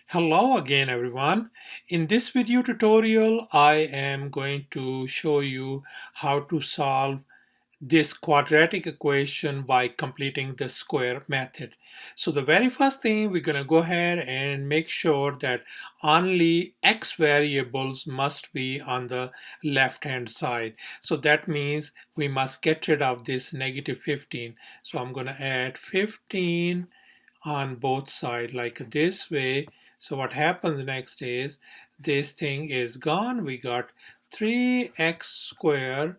Hello again everyone. In this video tutorial I am going to show you how to solve this quadratic equation by completing the square method. So the very first thing we're going to go ahead and make sure that only x variables must be on the left hand side. So that means we must get rid of this negative 15. So I'm going to add 15 on both sides like this way. So what happens next is this thing is gone. We got 3x squared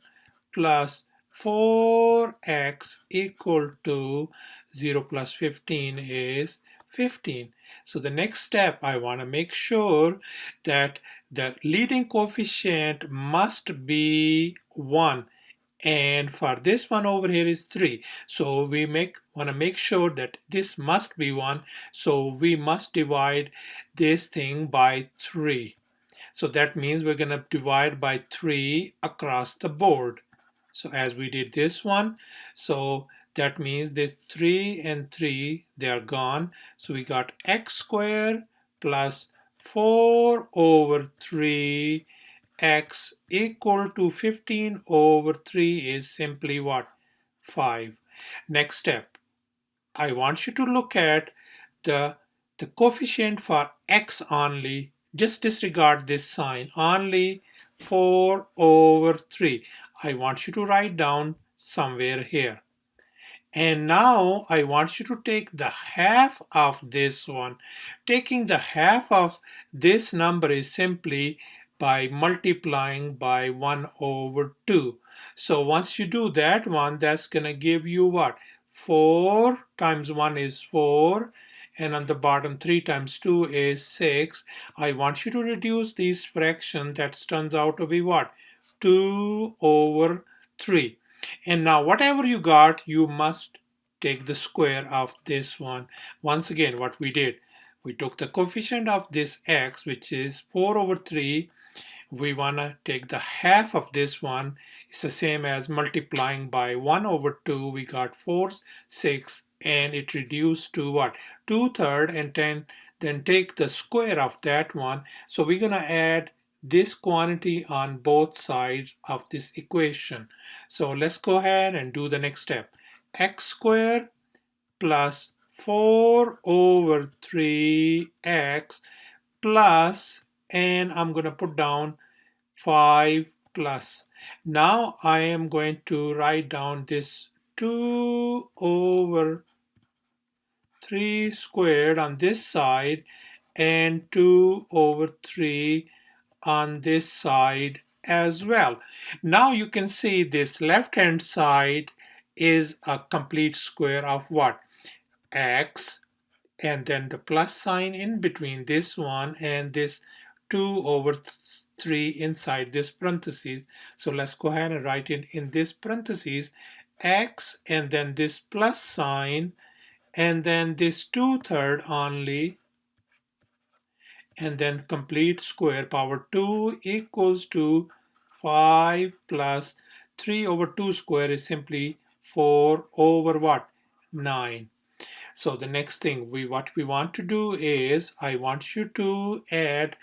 plus 4x equal to 0 plus 15 is 15. So the next step, I want to make sure that the leading coefficient must be 1, and for this one over here is 3. So we want to make sure that this must be 1, so we must divide this thing by 3. So that means we're going to divide by 3 across the board. So as we did this one, so that means this 3 and 3, they are gone. So we got x squared plus 4 over 3 x equal to 15 over 3 is simply what? 5. Next step, I want you to look at the, the coefficient for x only. Just disregard this sign. Only 4 over 3. I want you to write down somewhere here. And now I want you to take the half of this one. Taking the half of this number is simply by multiplying by 1 over 2. So once you do that one, that's going to give you what? 4 times 1 is 4, and on the bottom 3 times 2 is 6. I want you to reduce these fractions. That turns out to be what? 2 over 3. And now whatever you got, you must take the square of this one. Once again, what we did, we took the coefficient of this x, which is 4 over 3. We want to take the half of this one. It's the same as multiplying by 1 over 2. We got 4, 6, and it reduced to what? 2/3, and 10. Then take the square of that one. So we're going to add this quantity on both sides of this equation. So let's go ahead and do the next step. X squared plus 4 over 3x plus, and I'm going to put down 5 plus. Now I am going to write down this 2 over 3 squared on this side and 2 over 3 on this side as well. Now you can see this left hand side is a complete square of what? X, and then the plus sign in between this one and this 2 over 3 inside this parentheses. So let's go ahead and write it in this parentheses, x, and then this plus sign, and then this 2/3 only, and then complete square. Power 2 equals to 5 plus 3 over 2 square is simply 4 over what? 9. So the next thing what we want to do is I want you to add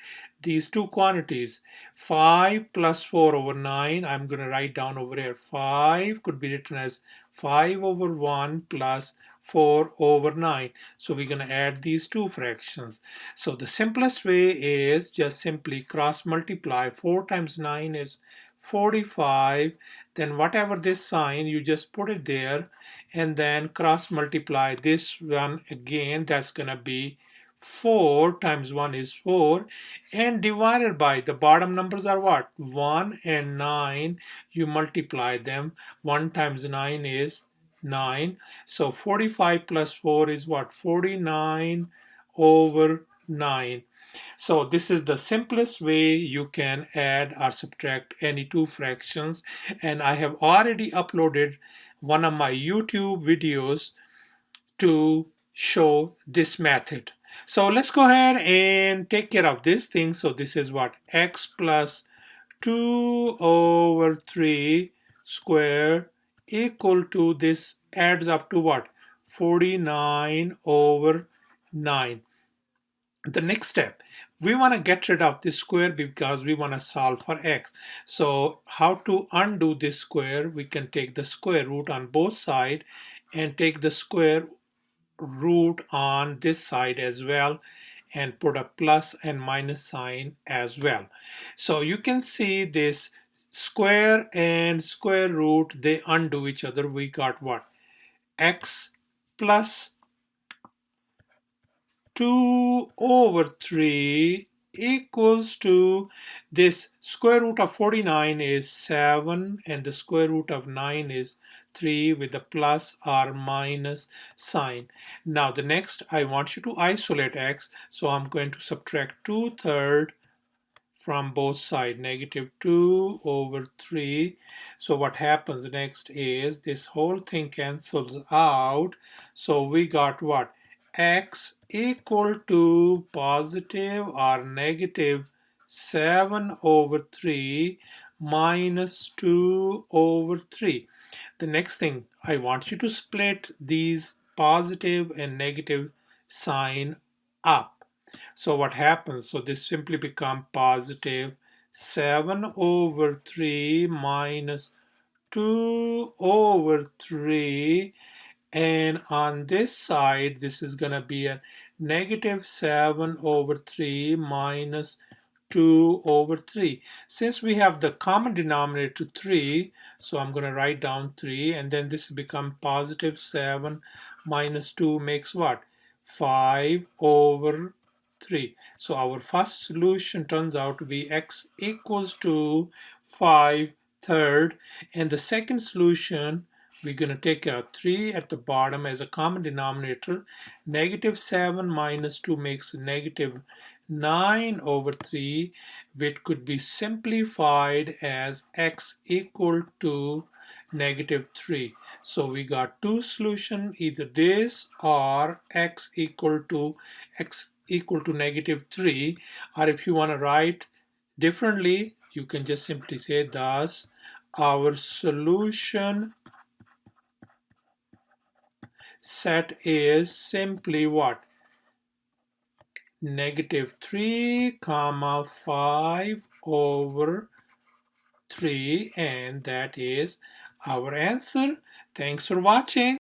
these two quantities. 5 plus 4 over 9. I'm going to write down over here. 5 could be written as 5 over 1 plus 4 over 9. So we're going to add these two fractions. So the simplest way is just simply cross multiply. 4 times 9 is 45. Then whatever this sign, you just put it there, and then cross multiply this one again. That's gonna be 4 times 1 is 4, and divided by the bottom numbers are what? 1 and 9. You multiply them. 1 times 9 is 9. So 45 plus 4 is what? 49 over 9. So this is the simplest way you can add or subtract any two fractions, and I have already uploaded one of my YouTube videos to show this method. So let's go ahead and take care of this thing. So this is what? X plus 2 over 3 square equal to, this adds up to what? 49 over 9. The next step, we want to get rid of this square because we want to solve for x. So how to undo this square? We can take the square root on both sides and take the square root on this side as well and put a plus and minus sign as well. So you can see this square and square root, they undo each other. We got what? X plus 2 over 3 equals to, this square root of 49 is 7 and the square root of 9 is 3 with the plus or minus sign. Now the next, I want you to isolate x, so I'm going to subtract 2/3 from both sides, negative 2 over 3. So what happens next is this whole thing cancels out. So we got what? X equal to positive or negative 7 over 3 minus 2 over 3. The next thing, I want you to split these positive and negative sign up. So what happens? So this simply become positive 7 over 3 minus 2 over 3, and on this side this is going to be a negative 7 over 3 minus 2 over 3. Since we have the common denominator 3, so I'm going to write down 3, and then this become positive 7 minus 2 makes what? 5 over 3. So our first solution turns out to be x equals to 5/3, and the second solution, we're going to take a 3 at the bottom as a common denominator. Negative 7 minus 2 makes negative 9 over 3, which could be simplified as x equal to negative 3. So we got two solutions, either this or x equal to negative 3. Or if you want to write differently, you can just simply say, thus our solution set is simply what? Negative 3 comma 5 over 3, and that is our answer. Thanks for watching.